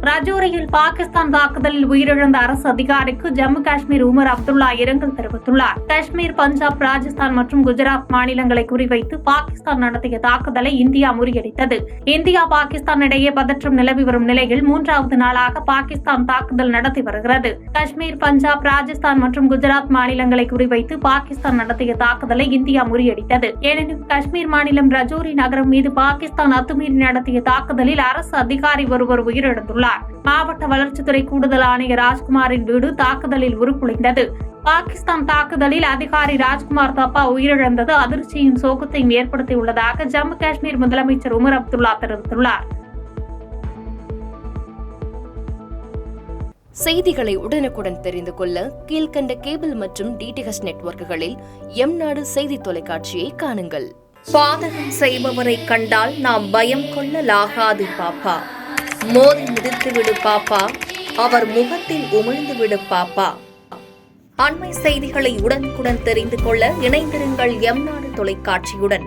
ரஜோரியில் பாகிஸ்தான் தாக்குதலில் உயிரிழந்த அரசு அதிகாரிக்கு ஜம்மு காஷ்மீர் உமர் அப்துல்லா இரங்கல் தெரிவித்துள்ளார். காஷ்மீர், பஞ்சாப், ராஜஸ்தான் மற்றும் குஜராத் மாநிலங்களை குறிவைத்து பாகிஸ்தான் நடத்திய தாக்குதலை இந்தியா முறியடித்தது. இந்தியா, பாகிஸ்தான் இடையே பதற்றம் நிலவி வரும் நிலையில் 3வது நாளாக பாகிஸ்தான் தாக்குதல் நடத்தி வருகிறது. காஷ்மீர், பஞ்சாப், ராஜஸ்தான் மற்றும் குஜராத் மாநிலங்களை குறிவைத்து பாகிஸ்தான் நடத்திய தாக்குதலை இந்தியா முறியடித்தது. எனினும் காஷ்மீர் மாநிலம் ரஜோரி நகரம் மீது பாகிஸ்தான் அத்துமீறி நடத்திய தாக்குதலில் அரசு அதிகாரி ஒருவர் உயிரிழந்துள்ளார். மாவட்ட வளர்ச்சித்துறை கூடுதல் ஆணையர் ராஜ்குமாரின் வீடு தாக்குதலில் உருக்குலைந்தது. பாகிஸ்தான் தாக்குதலில் அதிகாரி ராஜ்குமார் தப்பா உயிரிழந்தது அதிர்ச்சியும் சோகத்தையும் ஏற்படுத்தியுள்ளதாக ஜம்மு காஷ்மீர் முதலமைச்சர் உமர் அப்துல்லா தெரிவித்துள்ளார். செய்திகளை உடனுக்குடன் தெரிந்து கொள்ள கீழ்கண்ட கேபிள் மற்றும் டிடிஎச் நெட்வொர்க்குகளில் எம்நாடு செய்தி தொலைக்காட்சியை காணுங்கள். பாதகம் செய்பவரை கண்டால் நாம் பயம் கொள்ளலாகாது பாப்பா. மோதி மிதித்துவிடு பாப்பா, அவர் முகத்தில் உமிழ்ந்துவிடு பாப்பா. அண்மை செய்திகளை உடனுக்குடன் தெரிந்து கொள்ள இணைந்திருங்கள் எம்நாடு தொலைக்காட்சியுடன்.